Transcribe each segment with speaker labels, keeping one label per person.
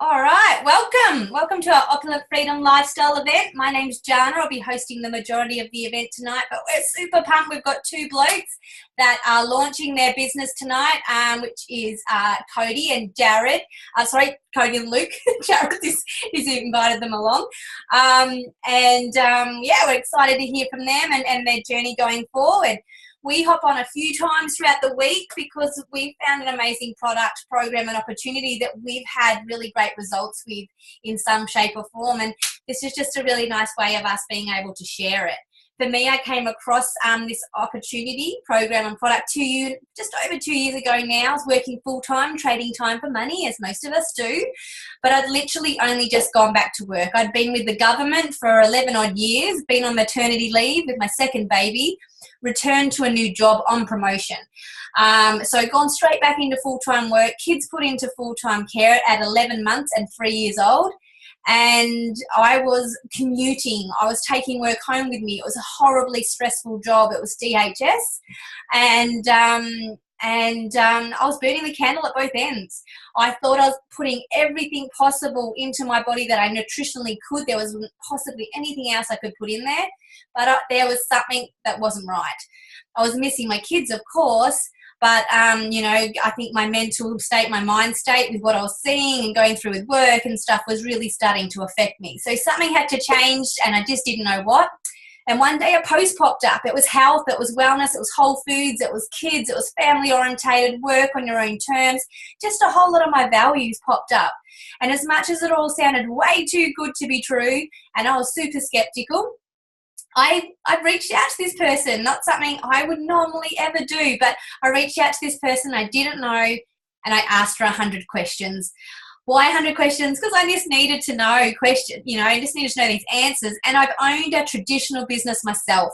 Speaker 1: All right, welcome. Welcome to our Opulent Freedom Lifestyle event. My name's Jana. I'll be hosting the majority of the event tonight, but we're super pumped. We've got two blokes that are launching their business tonight, which is Cody and Jared. Cody and Luke. Jared is invited them along. Yeah, we're excited to hear from them and their journey going forward. We hop on a few times throughout the week because we've found an amazing product, program and opportunity that we've had really great results with in some shape or form. And this is just a really nice way of us being able to share it. For me, I came across this opportunity, program and product just over 2 years ago now. I was working full-time, trading time for money, as most of us do. But I'd literally only just gone back to work. I'd been with the government for 11 odd years, been on maternity leave with my second baby, returned to a new job on promotion. So gone straight back into full-time work, kids put into full-time care at 11 months and 3 years old. And I was commuting. I was taking work home with me. It was a horribly stressful job. It was DHS. And I was burning the candle at both ends. I thought I was putting everything possible into my body that I nutritionally could. There wasn't possibly anything else I could put in there. But there was something that wasn't right. I was missing my kids, of course. But, I think my mental state, my mind state with what I was seeing and going through with work and stuff was really starting to affect me. So something had to change and I just didn't know what. And one day a post popped up. It was health, it was wellness, it was whole foods, it was kids, it was family orientated, work on your own terms. Just a whole lot of my values popped up. And as much as it all sounded way too good to be true and I was super skeptical, I reached out to this person, not something I would normally ever do, but I reached out to this person I didn't know and I asked her 100 questions. Why 100 questions? Because I just needed to know I just needed to know these answers. And I've owned a traditional business myself.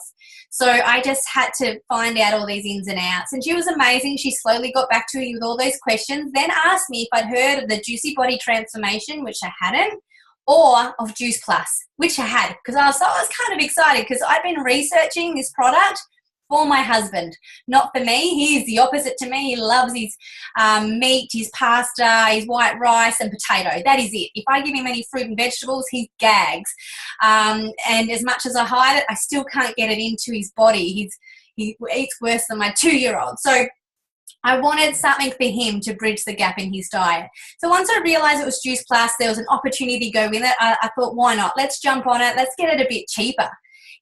Speaker 1: So I just had to find out all these ins and outs. And she was amazing. She slowly got back to me with all those questions, then asked me if I'd heard of the Juicy Body Transformation, which I hadn't, or of Juice Plus, which I had, because I was kind of excited because I'd been researching this product for my husband, not for me. He's the opposite to me. He loves his meat, his pasta, his white rice and potato. That is it. If I give him any fruit and vegetables, he gags. And as much as I hide it, I still can't get it into his body. He eats worse than my 2-year-old. So I wanted something for him to bridge the gap in his diet. So once I realized it was Juice Plus, there was an opportunity to go with it. I thought, why not? Let's jump on it. Let's get it a bit cheaper.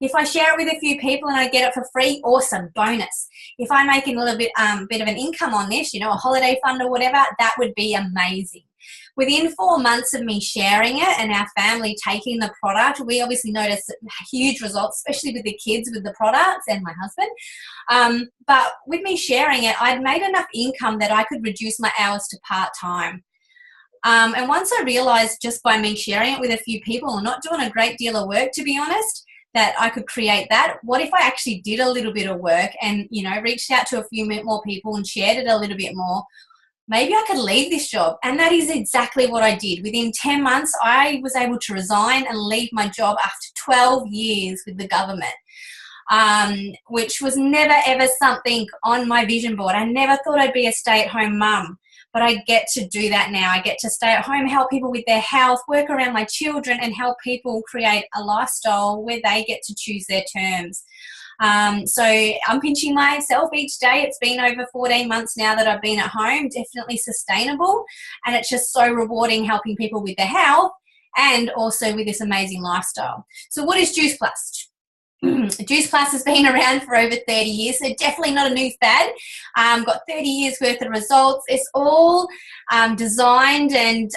Speaker 1: If I share it with a few people and I get it for free, awesome, bonus. If I'm making a little bit of an income on this, a holiday fund or whatever, that would be amazing. Within 4 months of me sharing it and our family taking the product, we obviously noticed huge results, especially with the kids with the products and my husband. But with me sharing it, I'd made enough income that I could reduce my hours to part-time. And once I realized just by me sharing it with a few people and not doing a great deal of work, to be honest, that I could create that. What if I actually did a little bit of work and, reached out to a few more people and shared it a little bit more? Maybe I could leave this job. And that is exactly what I did. Within 10 months, I was able to resign and leave my job after 12 years with the government, which was never, ever something on my vision board. I never thought I'd be a stay-at-home mum, but I get to do that now. I get to stay at home, help people with their health, work around my children, and help people create a lifestyle where they get to choose their terms. So I'm pinching myself each day. It's been over 14 months now that I've been at home, definitely sustainable. And it's just so rewarding helping people with their health and also with this amazing lifestyle. So what is Juice Plus? Juice Plus has been around for over 30 years, so definitely not a new fad. Got 30 years worth of results. It's all designed and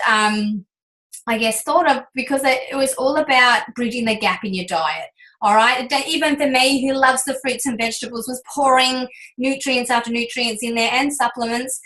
Speaker 1: thought of because it was all about bridging the gap in your diet. All right, even for me, who loves the fruits and vegetables, was pouring nutrients after nutrients in there and supplements.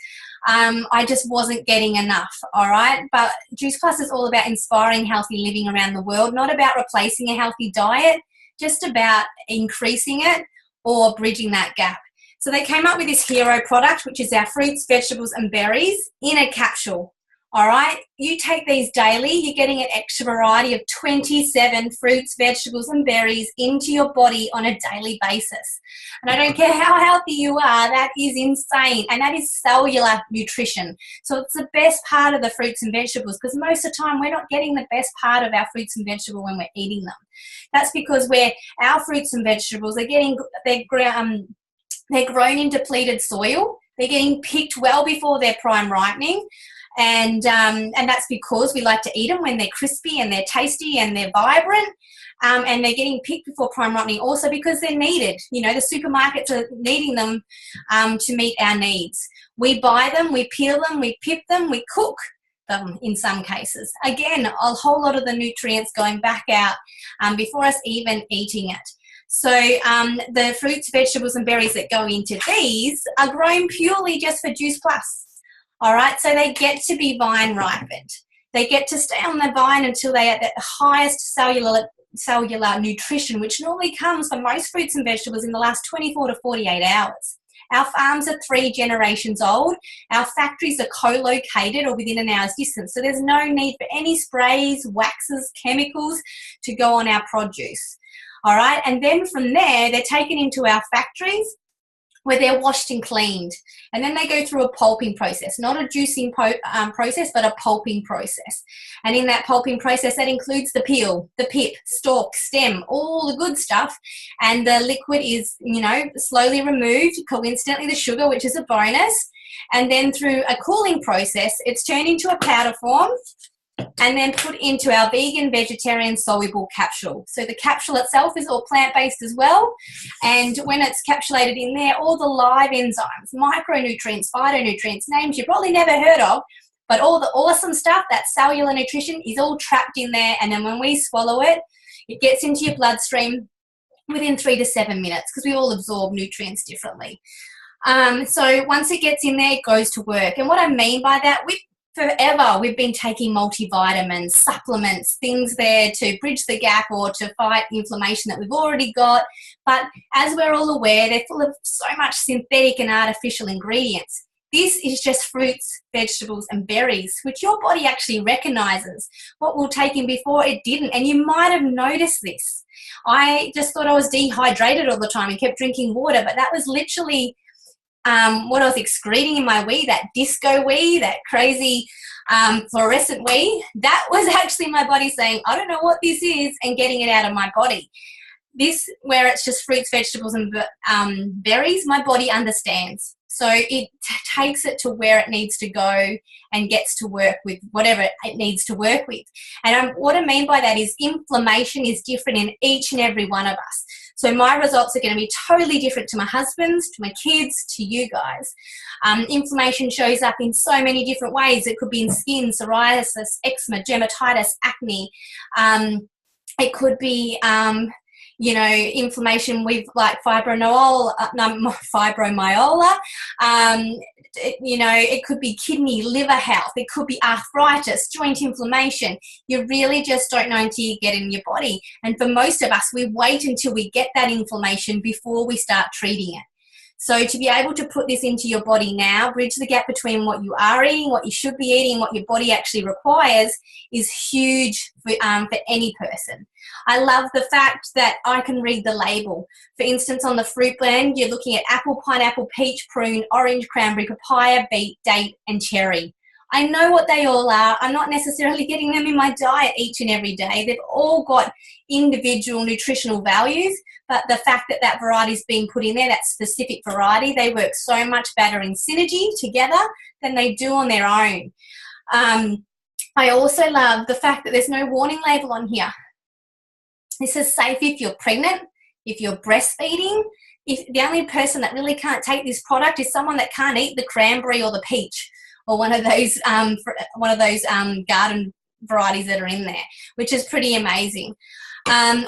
Speaker 1: I just wasn't getting enough, all right? But Juice Plus is all about inspiring healthy living around the world, not about replacing a healthy diet, just about increasing it or bridging that gap. So they came up with this hero product, which is our fruits, vegetables, and berries in a capsule. All right, you take these daily, you're getting an extra variety of 27 fruits, vegetables, and berries into your body on a daily basis. And I don't care how healthy you are, that is insane. And that is cellular nutrition. So it's the best part of the fruits and vegetables, because most of the time we're not getting the best part of our fruits and vegetables when we're eating them. That's because our fruits and vegetables they're grown in depleted soil. They're getting picked well before their prime ripening. And that's because we like to eat them when they're crispy and they're tasty and they're vibrant, and they're getting picked before prime ripening, also because they're needed. You know, the supermarkets are needing them to meet our needs. We buy them, we peel them, we pip them, we cook them in some cases. Again, a whole lot of the nutrients going back out before us even eating it. So the fruits, vegetables, and berries that go into these are grown purely just for Juice Plus. All right, so they get to be vine ripened. They get to stay on the vine until they are at the highest cellular nutrition, which normally comes for most fruits and vegetables in the last 24 to 48 hours. Our farms are 3 generations old. Our factories are co-located or within an hour's distance, so there's no need for any sprays, waxes, chemicals to go on our produce. All right, and then from there, they're taken into our factories, where they're washed and cleaned. And then they go through a pulping process, not a juicing process, but a pulping process. And in that pulping process, that includes the peel, the pip, stalk, stem, all the good stuff. And the liquid is, slowly removed, coincidentally the sugar, which is a bonus. And then through a cooling process, it's turned into a powder form, and then put into our vegan, vegetarian, soluble capsule. So the capsule itself is all plant-based as well. And when it's capsulated in there, all the live enzymes, micronutrients, phytonutrients, names you've probably never heard of, but all the awesome stuff, that cellular nutrition, is all trapped in there. And then when we swallow it, it gets into your bloodstream within 3 to 7 minutes, because we all absorb nutrients differently. So once it gets in there, it goes to work. And what I mean by that, forever we've been taking multivitamins, supplements, things there to bridge the gap or to fight inflammation that we've already got. But as we're all aware, they're full of so much synthetic and artificial ingredients. This is just fruits, vegetables, and berries, which your body actually recognizes. What we'll take in before, it didn't. And you might have noticed this. I just thought I was dehydrated all the time and kept drinking water, but that was literally what I was excreting in my wee, that disco wee, that crazy fluorescent wee. That was actually my body saying, I don't know what this is, and getting it out of my body. This, where it's just fruits, vegetables, and berries, my body understands. So it takes it to where it needs to go and gets to work with whatever it needs to work with. And what I mean by that is inflammation is different in each and every one of us. So my results are going to be totally different to my husband's, to my kids, to you guys. Inflammation shows up in so many different ways. It could be in skin, psoriasis, eczema, dermatitis, acne. It could be inflammation with like fibromyalgia. It could be kidney, liver health. It could be arthritis, joint inflammation. You really just don't know until you get in your body. And for most of us, we wait until we get that inflammation before we start treating it. So to be able to put this into your body now, bridge the gap between what you are eating, what you should be eating, what your body actually requires, is huge for any person. I love the fact that I can read the label. For instance, on the fruit blend, you're looking at apple, pineapple, peach, prune, orange, cranberry, papaya, beet, date, and cherry. I know what they all are. I'm not necessarily getting them in my diet each and every day. They've all got individual nutritional values, but the fact that that variety is being put in there, that specific variety, they work so much better in synergy together than they do on their own. I also love the fact that there's no warning label on here. This is safe if you're pregnant, if you're breastfeeding. If the only person that really can't take this product is someone that can't eat the cranberry or the peach, or one of those garden varieties that are in there, which is pretty amazing.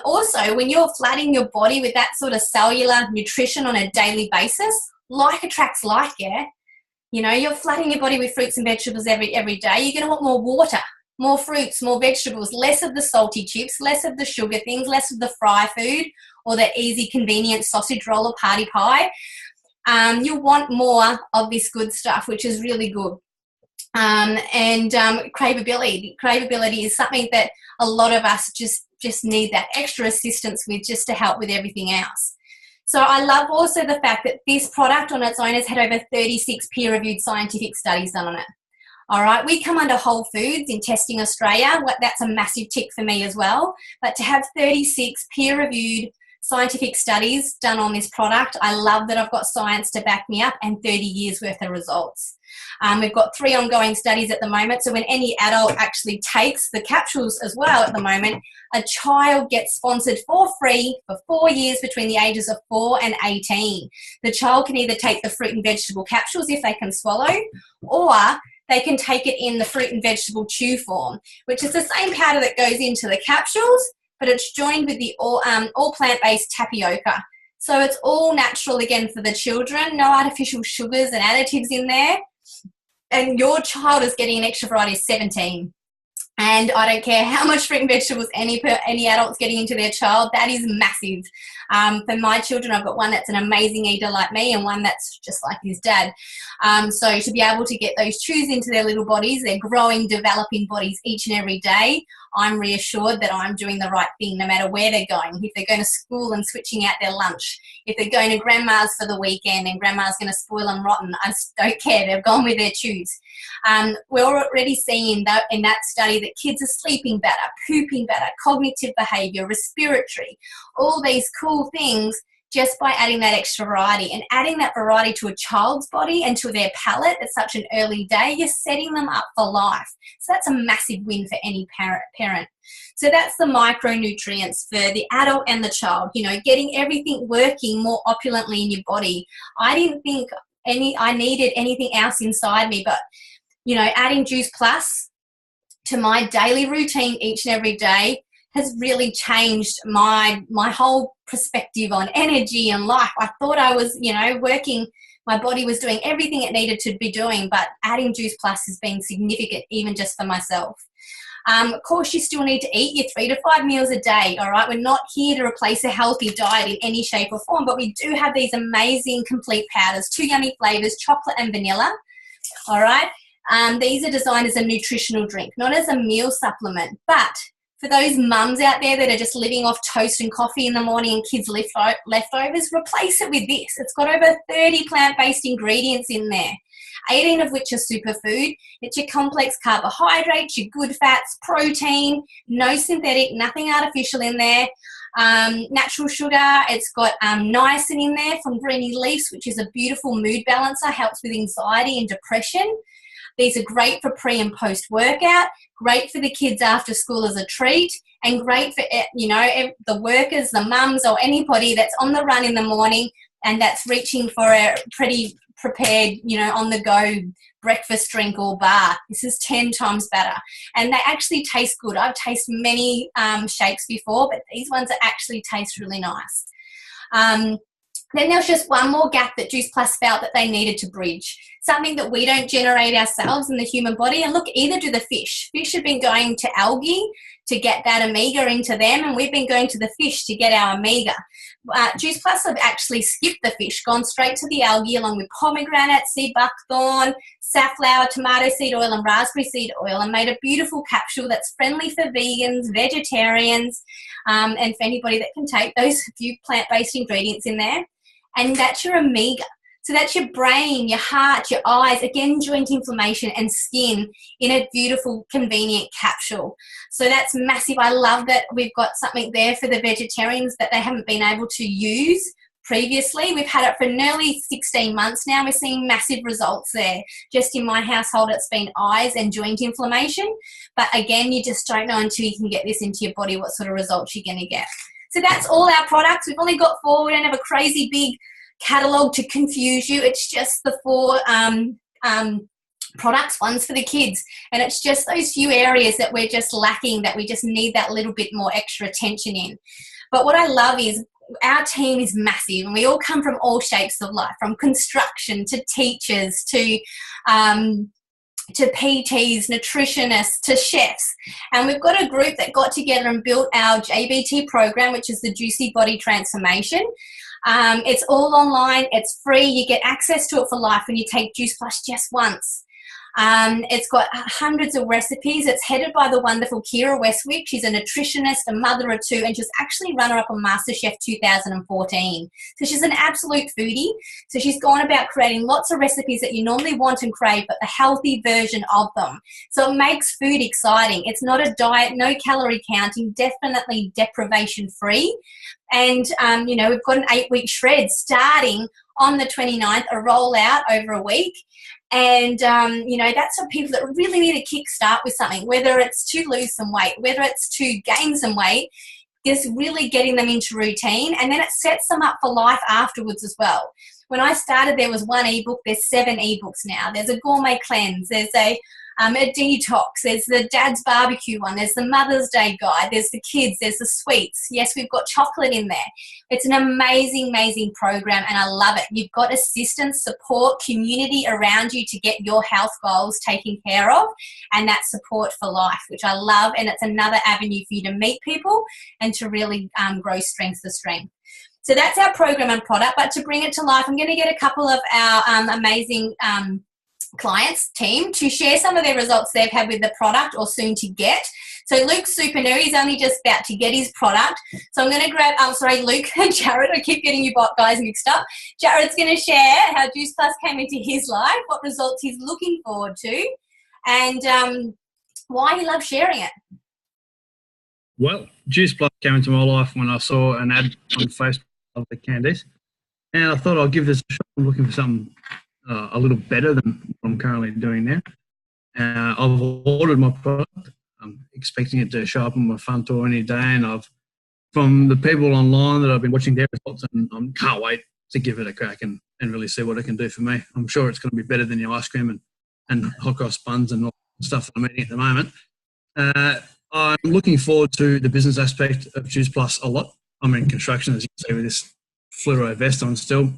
Speaker 1: Also, when you're flooding your body with that sort of cellular nutrition on a daily basis, like attracts like, yeah. You're flooding your body with fruits and vegetables every day. You're going to want more water, more fruits, more vegetables, less of the salty chips, less of the sugar things, less of the fry food or the easy, convenient sausage roll or party pie. You want more of this good stuff, which is really good. Craveability. Craveability is something that a lot of us just need that extra assistance with, just to help with everything else. So I love also the fact that this product on its own has had over 36 peer-reviewed scientific studies done on it. All right, we come under Whole Foods in Testing Australia. That's a massive tick for me as well. But to have 36 peer-reviewed scientific studies done on this product, I love that I've got science to back me up, and 30 years worth of results. We've got 3 ongoing studies at the moment, so when any adult actually takes the capsules as well at the moment, a child gets sponsored for free for 4 years between the ages of 4 and 18. The child can either take the fruit and vegetable capsules if they can swallow, or they can take it in the fruit and vegetable chew form, which is the same powder that goes into the capsules, but it's joined with the all plant-based tapioca. So it's all natural again for the children, no artificial sugars and additives in there. And your child is getting an extra variety of 17. And I don't care how much fruit and vegetables any adult's getting into their child, that is massive. For my children, I've got one that's an amazing eater like me, and one that's just like his dad. So to be able to get those chews into their little bodies, their growing, developing bodies each and every day, I'm reassured that I'm doing the right thing no matter where they're going. If they're going to school and switching out their lunch, if they're going to grandma's for the weekend and grandma's going to spoil them rotten, I just don't care. They've gone with their chews. We're already seeing that in that study that kids are sleeping better, pooping better, cognitive behaviour, respiratory, all these cool things just by adding that extra variety, and adding that variety to a child's body and to their palate at such an early day, you're setting them up for life. So that's a massive win for any parent. So that's the micronutrients for the adult and the child, you know, getting everything working more opulently in your body. I didn't think I needed anything else inside me, but, you know, adding Juice Plus to my daily routine each and every day has really changed my whole perspective on energy and life. I thought I was, you know, working, my body was doing everything it needed to be doing, but adding Juice Plus has been significant, even just for myself. Of course, you still need to eat your 3 to 5 meals a day, all right? We're not here to replace a healthy diet in any shape or form, but we do have these amazing complete powders, 2 yummy flavors, chocolate and vanilla, all right? These are designed as a nutritional drink, not as a meal supplement, but for those mums out there that are just living off toast and coffee in the morning and kids' leftovers, replace it with this. It's got over 30 plant-based ingredients in there, 18 of which are superfood. It's your complex carbohydrates, your good fats, protein, no synthetic, nothing artificial in there. Natural sugar. It's got niacin in there from greeny leaves, which is a beautiful mood balancer, helps with anxiety and depression. These are great for pre and post workout, great for the kids after school as a treat, and great for, you know, the workers, the mums, or anybody that's on the run in the morning and that's reaching for a pretty prepared, you know, on the go breakfast drink or bar. This is 10 times better, and they actually taste good. I've tasted many shakes before, but these ones actually taste really nice. Then there's just one more gap that Juice Plus felt that they needed to bridge, something that we don't generate ourselves in the human body. And look, either do the fish. Fish have been going to algae to get that omega into them, and we've been going to the fish to get our omega. Juice Plus have actually skipped the fish, gone straight to the algae along with pomegranate seed, buckthorn, safflower, tomato seed oil and raspberry seed oil, and made a beautiful capsule that's friendly for vegans, vegetarians, and for anybody that can take those few plant-based ingredients in there. And that's your omega. So that's your brain, your heart, your eyes, again, joint inflammation and skin in a beautiful, convenient capsule. So that's massive. I love that we've got something there for the vegetarians that they haven't been able to use previously. We've had it for nearly 16 months now. We're seeing massive results there. Just in my household, it's been eyes and joint inflammation. But again, you just don't know until you can get this into your body what sort of results you're going to get. So that's all our products. We've only got 4. We don't have a crazy big catalogue to confuse you. It's just the 4 products. One's for the kids. And it's just those few areas that we're just lacking, that we just need that little bit more extra attention in. But what I love is our team is massive, and we all come from all shapes of life, from construction to teachers to PTs, nutritionists, to chefs. And we've got a group that got together and built our JBT program, which is the Juicy Body Transformation. It's all online. It's free. You get access to it for life when you take Juice Plus just once. It's got hundreds of recipes. It's headed by the wonderful Kira Westwick. She's a nutritionist, a mother of two, and she's actually runner-up on MasterChef 2014. So she's an absolute foodie. So she's gone about creating lots of recipes that you normally want and crave, but the healthy version of them. So it makes food exciting. It's not a diet, no calorie counting, definitely deprivation free. And, you know, we've got an 8-week shred starting on the 29th, a rollout over a week. And, you know, that's for people that really need a kickstart with something, whether it's to lose some weight, whether it's to gain some weight, just really getting them into routine. And then it sets them up for life afterwards as well. When I started, there was 1 ebook. There's 7 ebooks now. There's a gourmet cleanse. There's a detox. There's the dad's barbecue one. There's the Mother's Day guide. There's the kids. There's the sweets. Yes, we've got chocolate in there. It's an amazing, amazing program, and I love it. You've got assistance, support, community around you to get your health goals taken care of, and that support for life, which I love. And it's another avenue for you to meet people and to really grow strength to strength. So that's our program and product. But to bring it to life, I'm going to get a couple of our amazing clients team to share some of their results they've had with the product or soon to get. So Luke's super new. He's only just about to get his product. So I'm going to grab, Luke and Jared. I keep getting you guys mixed up. Jared's going to share how Juice Plus came into his life, what results he's looking forward to, and why he loves sharing it.
Speaker 2: Well, Juice Plus came into my life when I saw an ad on Facebook of the Candice, and I thought I'll give this a shot. I'm looking for something a little better than what I'm currently doing now. I've ordered my product. I'm expecting it to show up on my front door any day, and from the people online that I've been watching their results, and I can't wait to give it a crack and really see what it can do for me. I'm sure it's going to be better than your ice cream and hot cross buns and all the stuff that I'm eating at the moment. I'm looking forward to the business aspect of Juice Plus a lot. I'm in construction, as you can see, with this fluoro vest on still.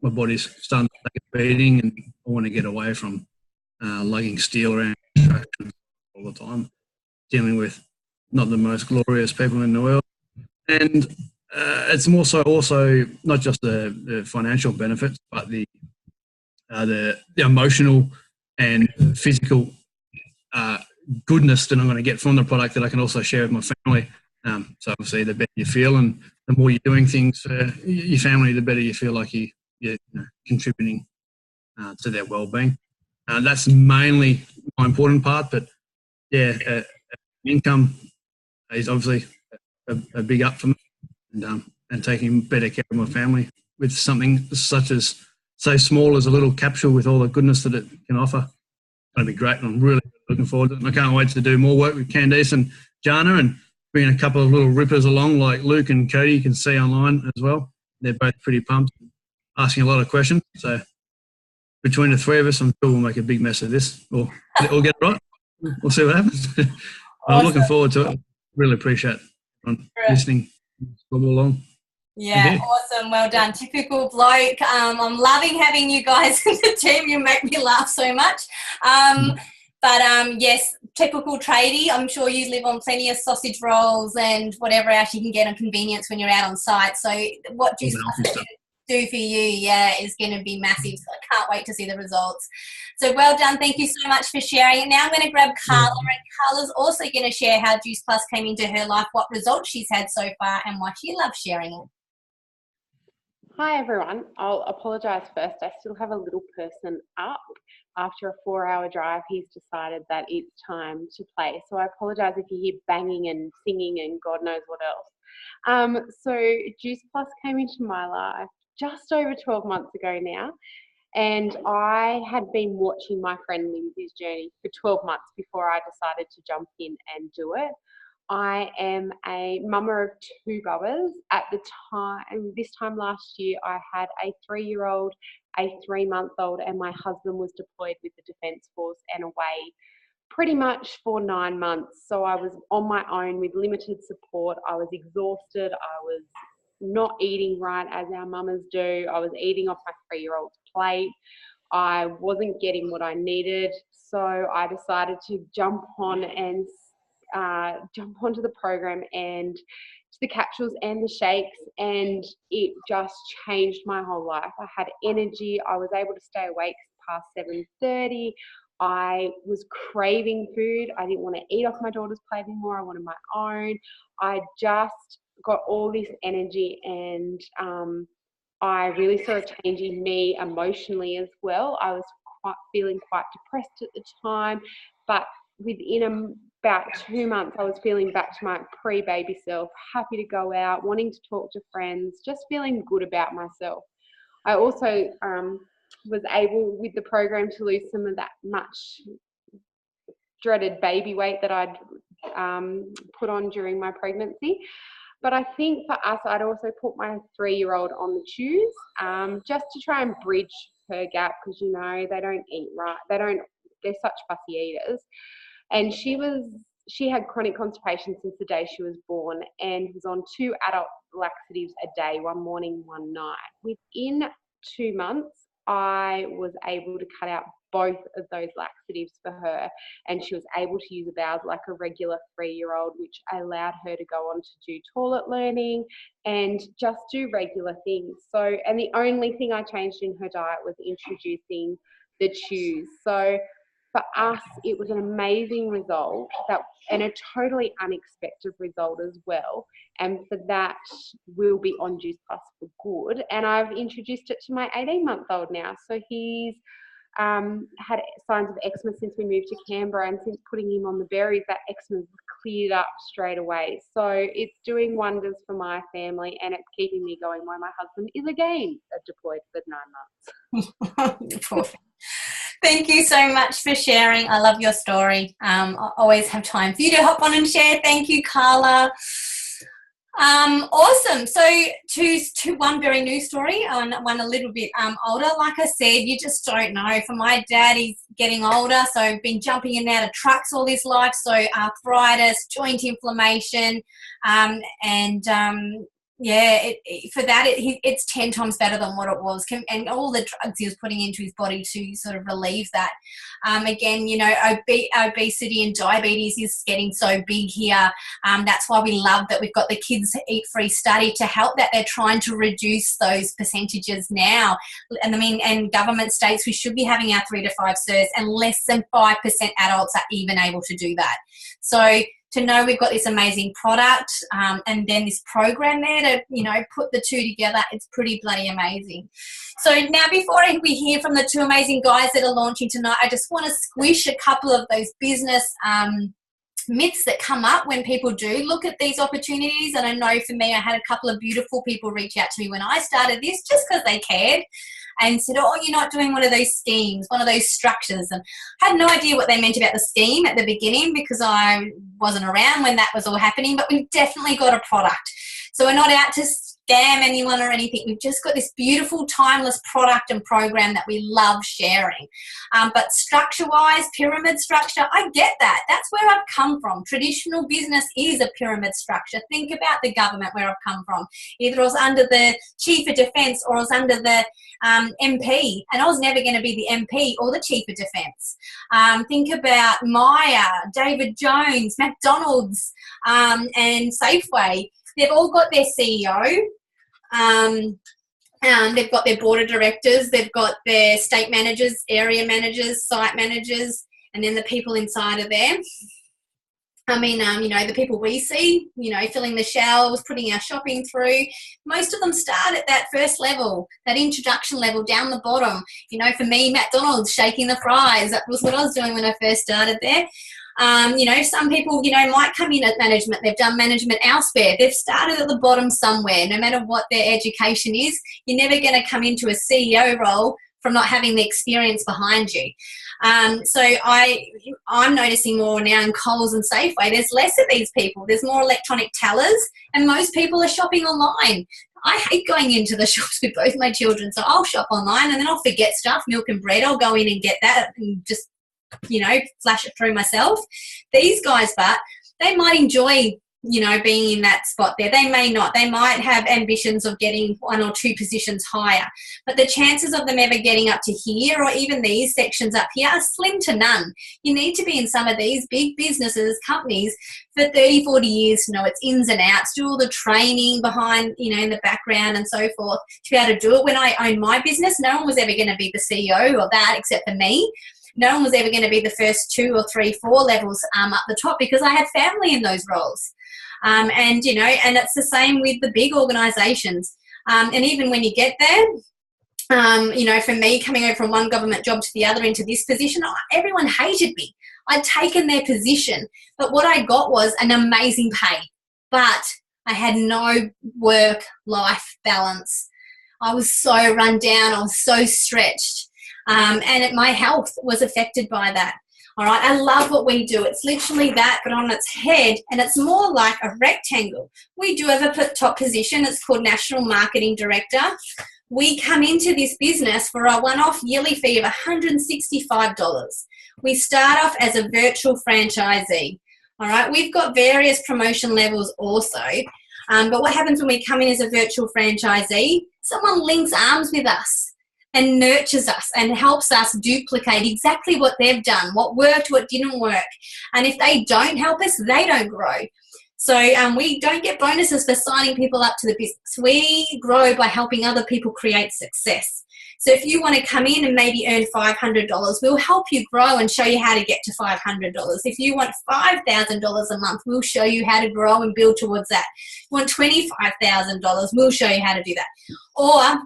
Speaker 2: My body's starting to take a beating, and I want to get away from lugging steel around construction all the time, dealing with not the most glorious people in the world. And it's more so also not just the financial benefits, but the emotional and physical goodness that I'm going to get from the product that I can also share with my family. So obviously, the better you feel, and the more you're doing things for your family, the better you feel like you're contributing to their well-being. That's mainly my important part, but yeah, income is obviously a big up for me, and taking better care of my family with something such as so small as a little capsule with all the goodness that it can offer. It's going to be great, and I'm really looking forward to it. And I can't wait to do more work with Candice and Jana, and bringing a couple of little rippers along like Luke and Cody you can see online as well. They're both pretty pumped, asking a lot of questions. So between the three of us, I'm sure we'll make a big mess of this, or get it right. We'll see what happens.
Speaker 1: Awesome.
Speaker 2: I'm looking forward to it. Really appreciate everyone listening all along.
Speaker 1: Yeah, awesome. Well done. Typical bloke. I'm loving having you guys in the team. You make me laugh so much. But yes, typical tradie. I'm sure you live on plenty of sausage rolls and whatever else you can get on convenience when you're out on site. So what Juice Plus do for you, is going to be massive. So I can't wait to see the results. So well done. Thank you so much for sharing it. Now I'm going to grab Carla, and Carla's also going to share how Juice Plus came into her life, what results she's had so far, and why she loves sharing it.
Speaker 3: Hi everyone. I'll apologise first. I still have a little person up. After a 4-hour drive, he's decided that it's time to play. So I apologise if you hear banging and singing and God knows what else. So Juice Plus came into my life just over 12 months ago now. And I had been watching my friend live his journey for 12 months before I decided to jump in and do it. I am a mama of 2 bubbas. At the time, this time last year, I had a 3-year-old, a 3-month-old, and my husband was deployed with the Defence Force and away pretty much for 9 months. So I was on my own with limited support. I was exhausted. I was not eating right as our mamas do. I was eating off my 3-year-old's plate. I wasn't getting what I needed. So I decided to jump onto the program and to the capsules and the shakes, and it just changed my whole life. I had energy. I was able to stay awake past 7:30. I was craving food. I didn't want to eat off my daughter's plate anymore. I wanted my own. I just got all this energy, and I really saw a change in me emotionally as well. I was feeling quite depressed at the time, but within about 2 months, I was feeling back to my pre-baby self, happy to go out, wanting to talk to friends, just feeling good about myself. I also was able, with the program, to lose some of that much dreaded baby weight that I'd put on during my pregnancy. But I think for us, I'd also put my 3-year-old on the chews, just to try and bridge her gap, because, you know, they don't eat right. They're such fussy eaters. And she had chronic constipation since the day she was born, and was on 2 adult laxatives a day, one morning, one night. Within 2 months, I was able to cut out both of those laxatives for her, and she was able to use the bowels like a regular 3-year-old, which allowed her to go on to do toilet learning and just do regular things. So, and the only thing I changed in her diet was introducing the chews. So for us, it was an amazing result, and a totally unexpected result as well. And for that, we'll be on Juice Plus for good. And I've introduced it to my 18-month-old now. So he's had signs of eczema since we moved to Canberra, and since putting him on the berries, that eczema's cleared up straight away. So it's doing wonders for my family, and it's keeping me going while my husband is again deployed for 9 months.
Speaker 1: Thank you so much for sharing. I love your story. I always have time for you to hop on and share. Thank you, Carla. Awesome. So to one very new story, one a little bit older. Like I said, you just don't know. For my dad, he's getting older, so I've been jumping in and out of trucks all his life. So arthritis, joint inflammation, it's 10 times better than what it was, and all the drugs he was putting into his body to sort of relieve that. Again, you know, obesity and diabetes is getting so big here. That's why we love that we've got the Kids Eat Free study to help that. They're trying to reduce those percentages now. And I mean, and government states we should be having our 3 to 5 serves, and less than 5% adults are even able to do that. So to know we've got this amazing product and then this program there to, you know, put the two together, it's pretty bloody amazing. So now, before we hear from the 2 amazing guys that are launching tonight, I just want to squish a couple of those business myths that come up when people do look at these opportunities. And I know for me, I had a couple of beautiful people reach out to me when I started this, just because they cared and said, oh, you're not doing one of those schemes, one of those structures. And I had no idea what they meant about the scheme at the beginning, because I wasn't around when that was all happening. But we've definitely got a product. So we're not out to scam anyone or anything. We've just got this beautiful, timeless product and program that we love sharing. But structure-wise, pyramid structure, I get that. That's where I've come from. Traditional business is a pyramid structure. Think about the government where I've come from. Either I was under the Chief of Defence or I was under the MP, and I was never going to be the MP or the Chief of Defence. Think about Myer, David Jones, McDonald's, and Safeway. They've all got their CEO. They've got their board of directors. They've got their state managers, area managers, site managers, and then the people inside of there. I mean, you know, the people we see, you know, filling the shelves, putting our shopping through, most of them start at that first level, that introduction level down the bottom. You know, for me, McDonald's, shaking the fries, that was what I was doing when I first started there. You know, some people, you know, might come in at management. They've done management elsewhere. They've started at the bottom somewhere. No matter what their education is, you're never going to come into a CEO role from not having the experience behind you. So I'm noticing more now in Coles and Safeway, there's less of these people. There's more electronic tellers, and most people are shopping online. I hate going into the shops with both my children, so I'll shop online and then I'll forget stuff, milk and bread. I'll go in and get that and just, you know, flash it through myself. These guys, but they might enjoy, you know, being in that spot there. They may not. They might have ambitions of getting 1 or 2 positions higher. But the chances of them ever getting up to here or even these sections up here are slim to none. You need to be in some of these big businesses, companies, for 30, 40 years to know its ins and outs, do all the training behind, you know, in the background and so forth, to be able to do it. When I owned my business, no one was ever going to be the CEO of that except for me. no one was ever going to be the first 2 or 3, 4 levels up the top, because I had family in those roles. And it's the same with the big organisations. And even when you get there, for me, coming over from one government job to the other into this position, everyone hated me. I'd taken their position, but what I got was an amazing pay, but I had no work-life balance. I was so run down, I was so stretched, and my health was affected by that. All right, I love what we do. It's literally that, but on its head, and it's more like a rectangle. We do have a top position. It's called National Marketing Director. We come into this business for a one-off yearly fee of $165. We start off as a virtual franchisee. All right, we've got various promotion levels also. But what happens when we come in as a virtual franchisee? Someone links arms with us and nurtures us and helps us duplicate exactly what they've done, what worked, what didn't work. And if they don't help us, they don't grow. So we don't get bonuses for signing people up to the business. We grow by helping other people create success. So if you want to come in and maybe earn $500, we'll help you grow and show you how to get to $500. If you want $5,000 a month, we'll show you how to grow and build towards that. If you want $25,000, we'll show you how to do that. Or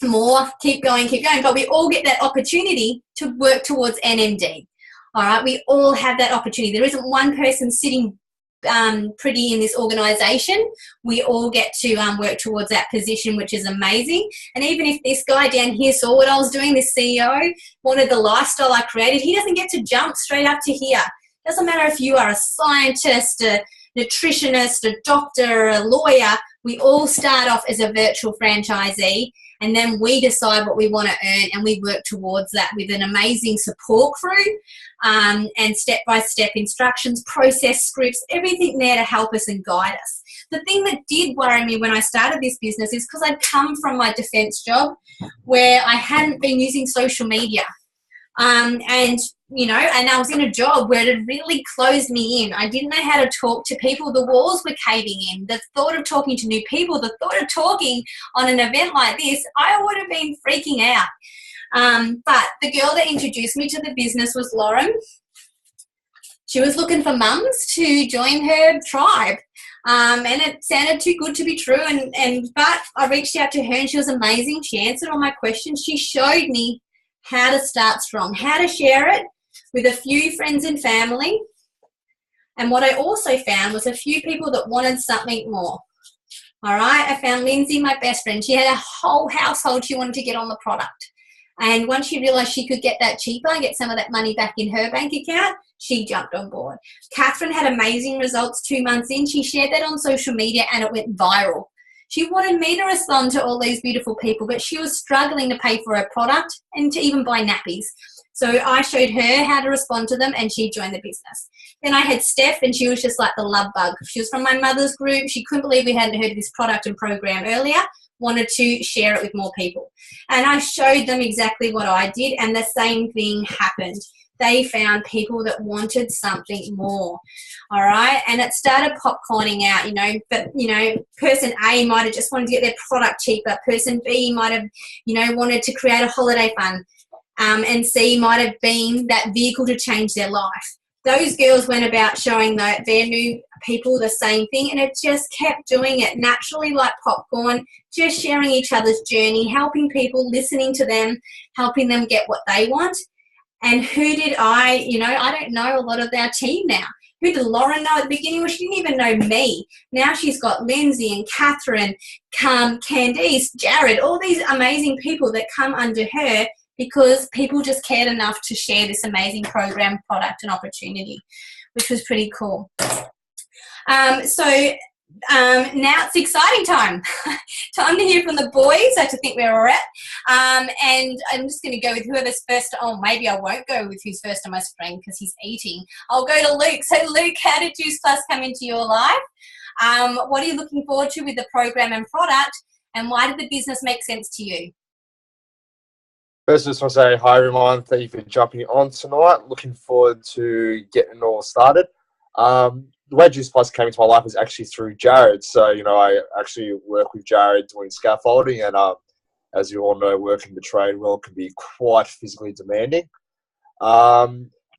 Speaker 1: more, keep going. But we all get that opportunity to work towards NMD. All right, we all have that opportunity. There isn't one person sitting pretty in this organisation. We all get to work towards that position, which is amazing. And even if this guy down here saw what I was doing, this CEO wanted the lifestyle I created, he doesn't get to jump straight up to here. Doesn't matter if you are a scientist, a nutritionist, a doctor, a lawyer, we all start off as a virtual franchisee, and then we decide what we want to earn, and we work towards that with an amazing support crew and step-by-step instructions, process scripts, everything there to help us and guide us. The thing that did worry me when I started this business is because I'd come from my defence job where I hadn't been using social media. And I was in a job where it had really closed me in. I didn't know how to talk to people. The walls were caving in. The thought of talking to new people, the thought of talking on an event like this, I would have been freaking out. But the girl that introduced me to the business was Lauren. She was looking for mums to join her tribe. And it sounded too good to be true. But I reached out to her and she was amazing. She answered all my questions. She showed me how to start strong, how to share it with a few friends and family. And what I also found was a few people that wanted something more. All right, I found Lindsay, my best friend. She had a whole household she wanted to get on the product. And once she realised she could get that cheaper and get some of that money back in her bank account, she jumped on board. Catherine had amazing results 2 months in. She shared that on social media and it went viral. She wanted me to respond to all these beautiful people, but she was struggling to pay for her product and to even buy nappies. So I showed her how to respond to them and she joined the business. Then I had Steph and she was just like the love bug. She was from my mother's group. She couldn't believe we hadn't heard of this product and program earlier, wanted to share it with more people. And I showed them exactly what I did and the same thing happened. They found people that wanted something more, all right? And it started popcorning out, but, person A might have just wanted to get their product cheaper. Person B might have, wanted to create a holiday fund. And C might have been that vehicle to change their life. Those girls went about showing their new people the same thing, and it just kept doing it naturally like popcorn, just sharing each other's journey, helping people, listening to them, helping them get what they want. And who did I don't know a lot of our team now. Who did Lauren know at the beginning? Well, she didn't even know me. Now she's got Lindsay and Catherine, Candice, Jared, all these amazing people that come under her because people just cared enough to share this amazing program, product, and opportunity, which was pretty cool. Now it's exciting time. Time to hear from the boys. I have to think where we're at. And I'm just going to go with whoever's first. Oh, maybe I won't go with who's first on my screen because he's eating. I'll go to Luke. So, Luke, how did Juice Plus come into your life? What are you looking forward to with the program and product? And why did the business make sense to you?
Speaker 4: First, I just want to say hi, everyone. Thank you for jumping on tonight. Looking forward to getting it all started. The way Juice Plus came into my life is actually through Jared. So, I actually work with Jared doing scaffolding. And as you all know, working the trade world can be quite physically demanding. I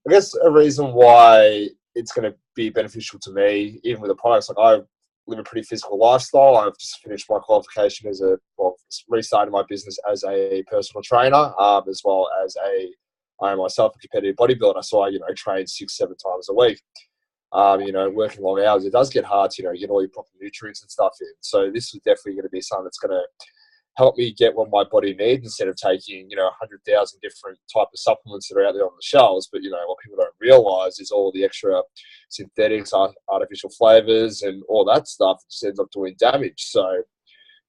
Speaker 4: guess a reason why it's going to be beneficial to me, even with the products, like I live a pretty physical lifestyle. I've just finished my qualification restarted my business as a personal trainer, as well as I am myself a competitive bodybuilder. So I, train 6-7 times a week. Working long hours, it does get hard to, get all your proper nutrients and stuff in. So this is definitely going to be something that's going to help me get what my body needs instead of taking, 100,000 different type of supplements that are out there on the shelves. But, what people don't realize is all the extra synthetics, artificial flavors and all that stuff just ends up doing damage. So,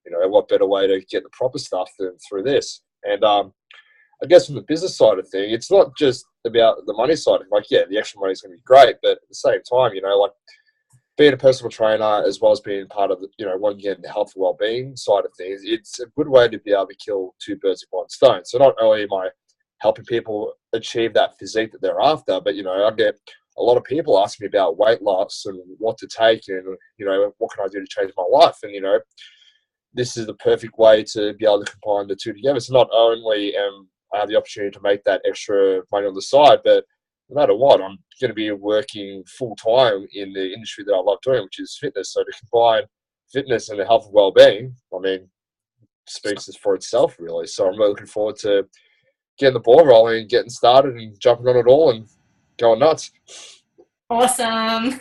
Speaker 4: what better way to get the proper stuff than through this? And I guess from the business side of thing, it's not just about the money side. Like, yeah, the extra money is going to be great, but at the same time, like being a personal trainer as well as being part of the, one, again, the health and well-being side of things, it's a good way to be able to kill two birds with one stone. So not only am I helping people achieve that physique that they're after, but, I get a lot of people asking me about weight loss and what to take and, what can I do to change my life? And, this is the perfect way to be able to combine the two together. So not only am I have the opportunity to make that extra money on the side, but no matter what, I'm going to be working full time in the industry that I love doing, which is fitness. So to combine fitness and the health and well-being, speaks for itself, really. So I'm really looking forward to getting the ball rolling, getting started and jumping on it all and going nuts.
Speaker 1: Awesome.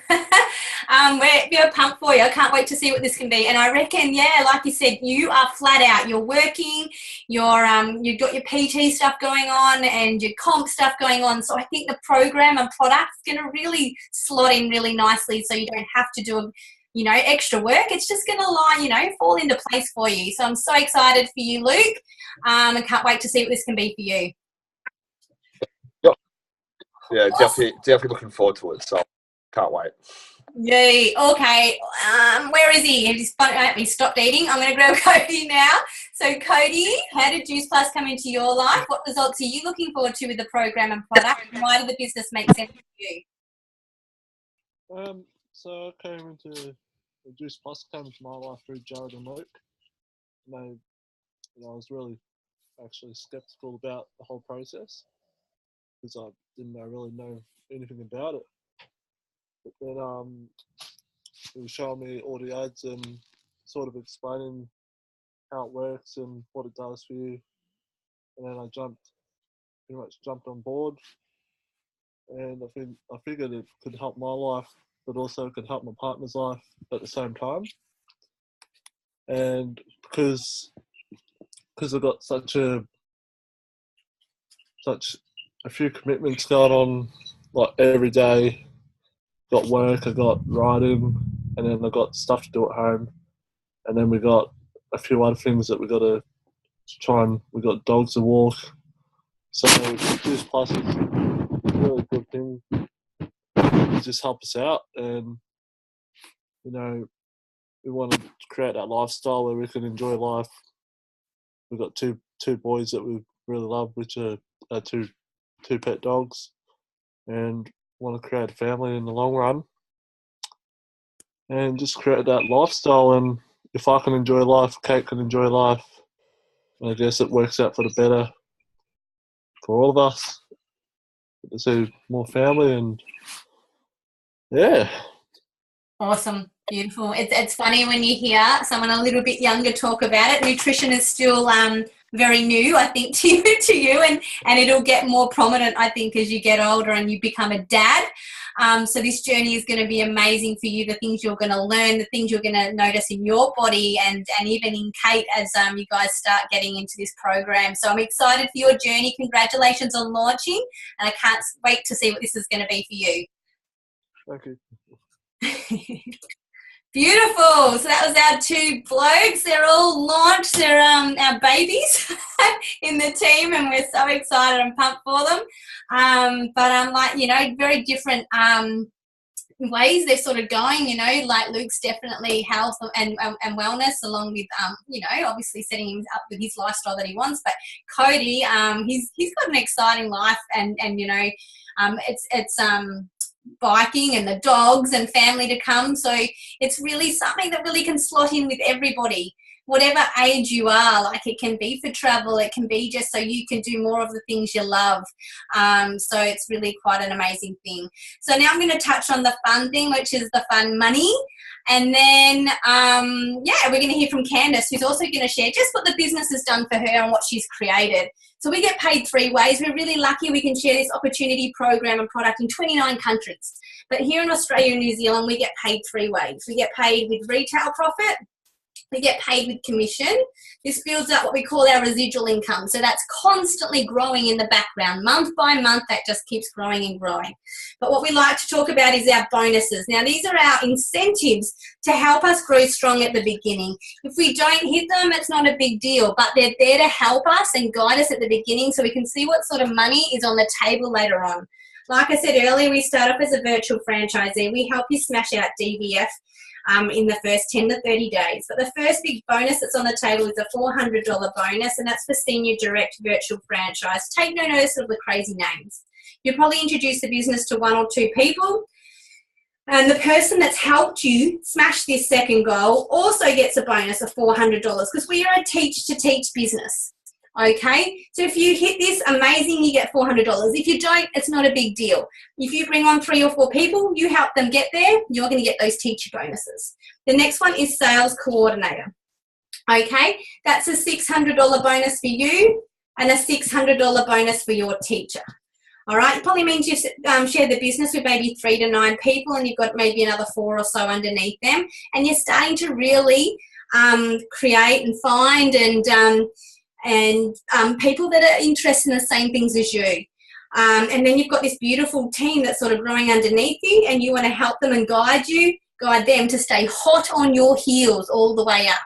Speaker 1: We're pumped for you. I can't wait to see what this can be. And I reckon, yeah, like you said, you are flat out. You're working, you've got your PT stuff going on and your comp stuff going on. So I think the program and product's going to really slot in really nicely so you don't have to do, extra work. It's just going to lie, fall into place for you. So I'm so excited for you, Luke. I can't wait to see what this can be for you.
Speaker 4: Yeah, definitely looking forward to it. So can't wait.
Speaker 1: Yay. Okay. Where is he? He stopped eating. I'm going to grab Cody now. So Cody, how did Juice Plus come into your life? What results are you looking forward to with the program and product? And why did the business make sense for you?
Speaker 5: So I came into Juice Plus came into my life through Jared and Luke. And I was really actually skeptical about the whole process because I didn't really know anything about it. But then it was showing me all the ads and sort of explaining how it works and what it does for you. And then I pretty much jumped on board. And I figured it could help my life, but also could help my partner's life at the same time. And because I've got such a few commitments going on, like every day. Got work, I got riding, and then I got stuff to do at home, and then we got a few other things that we got to try and we got dogs to walk. So Juice Plus is a really good thing to just help us out, and we want to create that lifestyle where we can enjoy life. We've got two boys that we really love, which are two pet dogs, and want to create a family in the long run and just create that lifestyle. And if I can enjoy life, Kate can enjoy life. I guess it works out for the better for all of us. To see more family and yeah.
Speaker 1: Awesome. Beautiful. It's funny when you hear someone a little bit younger talk about it. Nutrition is still very new, I think, to you, and it'll get more prominent, I think, as you get older and you become a dad. So this journey is going to be amazing for you, the things you're going to learn, the things you're going to notice in your body and even in Kate as you guys start getting into this program. So I'm excited for your journey. Congratulations on launching, and I can't wait to see what this is going to be for you.
Speaker 5: Thank you.
Speaker 1: Beautiful. So that was our two blokes. They're all launched. They're our babies in the team, and we're so excited and pumped for them. But very different ways they're sort of going. Like Luke's definitely health and wellness, along with obviously setting him up with his lifestyle that he wants. But Cody, he's got an exciting life, and it's biking and the dogs and family to come. So it's really something that really can slot in with everybody. whatever age you are. Like, it can be for travel, it can be just so you can do more of the things you love. So it's really quite an amazing thing. So now I'm going to touch on the fun thing, which is the fun money. And then, we're going to hear from Candice, who's also going to share just what the business has done for her and what she's created. So we get paid 3 ways. We're really lucky we can share this opportunity program and product in 29 countries. But here in Australia and New Zealand, we get paid 3 ways. We get paid with retail profit. We get paid with commission. This builds up what we call our residual income. So that's constantly growing in the background. Month by month, that just keeps growing and growing. But what we like to talk about is our bonuses. Now, these are our incentives to help us grow strong at the beginning. If we don't hit them, it's not a big deal, but they're there to help us and guide us at the beginning so we can see what sort of money is on the table later on. Like I said earlier, we start off as a virtual franchisee. We help you smash out DVF in the first 10 to 30 days. But the first big bonus that's on the table is a $400 bonus, and that's for senior direct virtual franchise. Take no notice of the crazy names. You'll probably introduce the business to 1 or 2 people, and the person that's helped you smash this second goal also gets a bonus of $400 because we are a teach-to-teach business. Okay, so if you hit this, amazing, you get $400. If you don't, it's not a big deal. If you bring on 3 or 4 people, you help them get there, you're going to get those teacher bonuses. The next one is sales coordinator. Okay, that's a $600 bonus for you and a $600 bonus for your teacher. All right, it probably means you've shared the business with maybe 3 to 9 people and you've got maybe another 4 or so underneath them, and you're starting to really create and find and people that are interested in the same things as you. And then you've got this beautiful team that's sort of growing underneath you, and you want to help them and guide them to stay hot on your heels all the way up.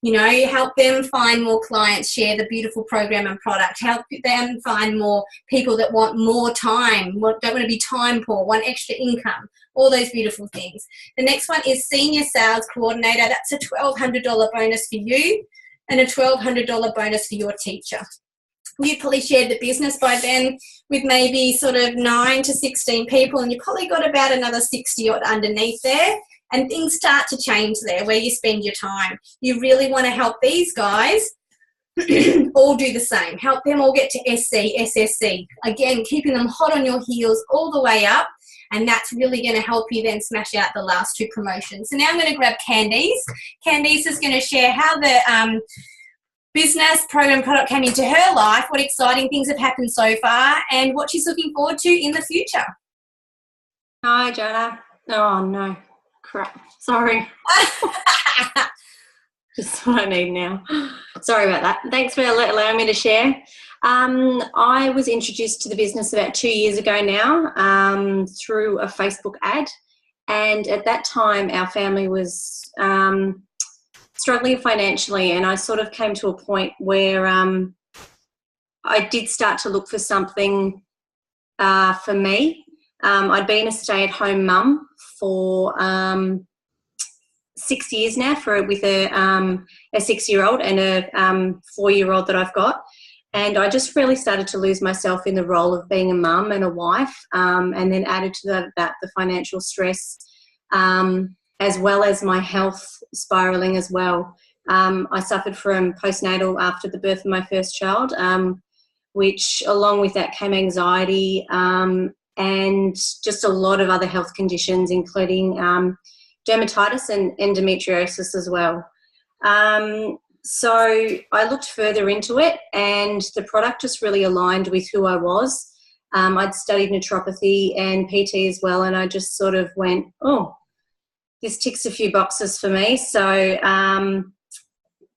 Speaker 1: You know, help them find more clients, share the beautiful program and product, help them find more people that want more time, don't want to be time poor, want extra income, all those beautiful things. The next one is senior sales coordinator. That's a $1,200 bonus for you and a $1,200 bonus for your teacher. You probably shared the business by then with maybe sort of 9 to 16 people, and you probably got about another 60 odd underneath there, and things start to change there where you spend your time. You really want to help these guys all do the same. Help them all get to SC, SSC. Again, keeping them hot on your heels all the way up, and that's really going to help you then smash out the last 2 promotions. So now I'm going to grab Candice. Candice is going to share how the business program product came into her life, what exciting things have happened so far, and what she's looking forward to in the future.
Speaker 6: Hi, Jonah. Oh, no. Crap. Sorry. Just what I need now. Sorry about that. Thanks for allowing me to share. I was introduced to the business about 2 years ago now through a Facebook ad. And at that time, our family was struggling financially, and I sort of came to a point where I did start to look for something for me. I'd been a stay-at-home mum for 6 years now with a 6-year-old and a 4-year-old that I've got. And I just really started to lose myself in the role of being a mum and a wife, and then added to that the financial stress, as well as my health spiralling as well. I suffered from postnatal after the birth of my first child, which along with that came anxiety and just a lot of other health conditions, including dermatitis and endometriosis as well. So I looked further into it, and the product just really aligned with who I was. I'd studied naturopathy and PT as well, and I just sort of went, oh, this ticks a few boxes for me. So, I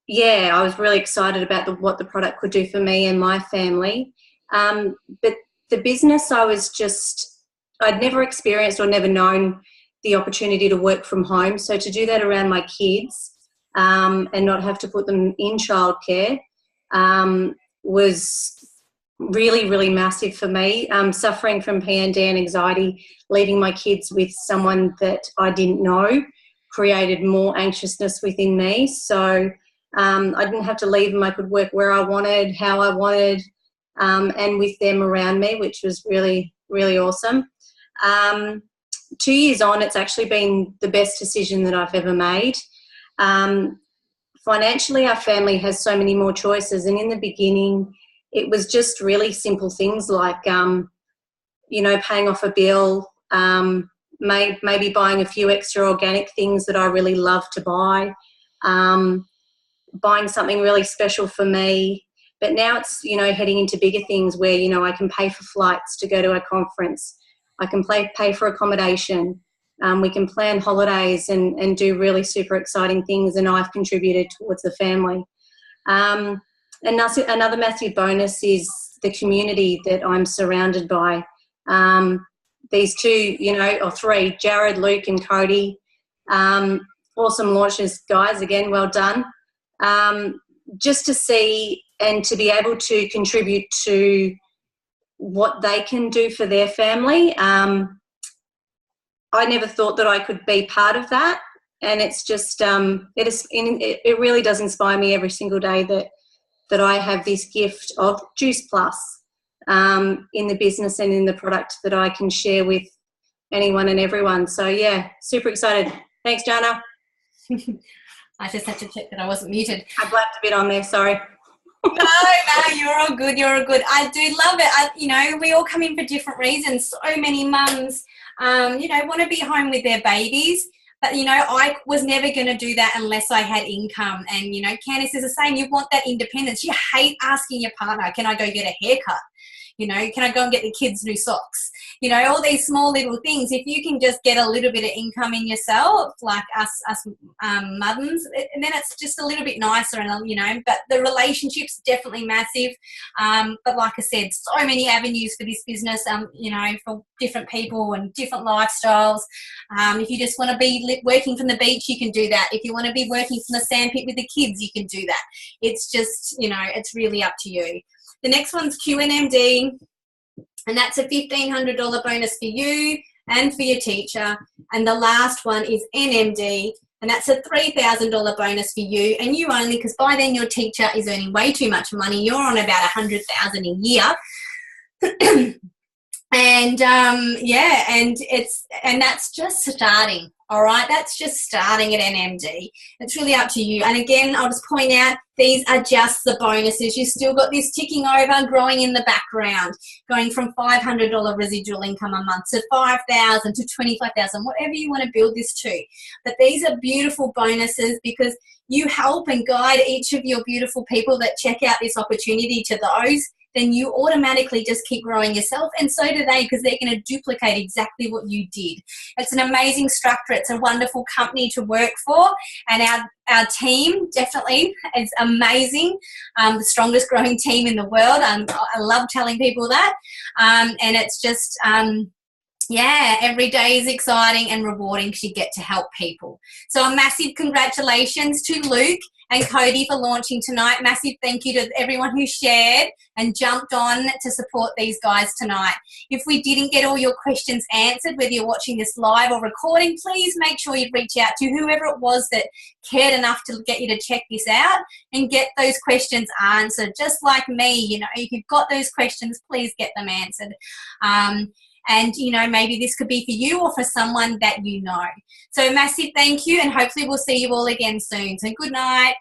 Speaker 6: was really excited about what the product could do for me and my family. But the business, I'd never experienced or never known the opportunity to work from home. So to do that around my kids and not have to put them in childcare was really, really massive for me. Suffering from PND and anxiety, leaving my kids with someone that I didn't know created more anxiousness within me. So I didn't have to leave them. I could work where I wanted, how I wanted, and with them around me, which was really, really awesome. 2 years on, it's actually been the best decision that I've ever made. financially our family has so many more choices, and in the beginning it was just really simple things like paying off a bill, maybe buying a few extra organic things that I really love to buy, buying something really special for me. But now it's, heading into bigger things where, I can pay for flights to go to a conference. I can pay for accommodation. We can plan holidays and do really super exciting things, and I've contributed towards the family. And another massive bonus is the community that I'm surrounded by. These two, or three, Jared, Luke and Cody, awesome launches, guys. Again, well done. Just to see and to be able to contribute to what they can do for their family. I never thought that I could be part of that, and it's just it really does inspire me every single day that I have this gift of Juice Plus in the business and in the product that I can share with anyone and everyone. So yeah, super excited. Thanks, Jana.
Speaker 1: I just had to check that I wasn't muted.
Speaker 6: I blabbed a bit on there, sorry.
Speaker 1: No, you're all good. You're all good. I do love it. We all come in for different reasons. So many mums, want to be home with their babies. But, I was never going to do that unless I had income. And, Candice is the same. You want that independence. You hate asking your partner, can I go get a haircut? Can I go and get the kids new socks? All these small little things. If you can just get a little bit of income in yourself, like us mums, and then it's just a little bit nicer. And but the relationship's definitely massive. But like I said, so many avenues for this business. For different people and different lifestyles. If you just want to be working from the beach, you can do that. If you want to be working from the sandpit with the kids, you can do that. It's just it's really up to you. The next one's QNMD, and that's a $1,500 bonus for you and for your teacher. And the last one is NMD, and that's a $3,000 bonus for you and you only, because by then your teacher is earning way too much money. You're on about $100,000 a year. And and that's just starting. All right, that's just starting at NMD. It's really up to you. And again, I'll just point out, these are just the bonuses. You've still got this ticking over, growing in the background, going from $500 residual income a month to $5,000 to $25,000, whatever you want to build this to. But these are beautiful bonuses because you help and guide each of your beautiful people that check out this opportunity to those. Then you automatically just keep growing yourself, and so do they, because they're going to duplicate exactly what you did. It's an amazing structure. It's a wonderful company to work for, and our team definitely is amazing, the strongest growing team in the world. I love telling people that, and it's just every day is exciting and rewarding because you get to help people. So a massive congratulations to Luke and Cody for launching tonight. Massive thank you to everyone who shared and jumped on to support these guys tonight. If we didn't get all your questions answered, whether you're watching this live or recording, please make sure you reach out to whoever it was that cared enough to get you to check this out and get those questions answered. Just like me, if you've got those questions, please get them answered. And, maybe this could be for you or for someone that you know. So massive thank you, and hopefully we'll see you all again soon. So good night.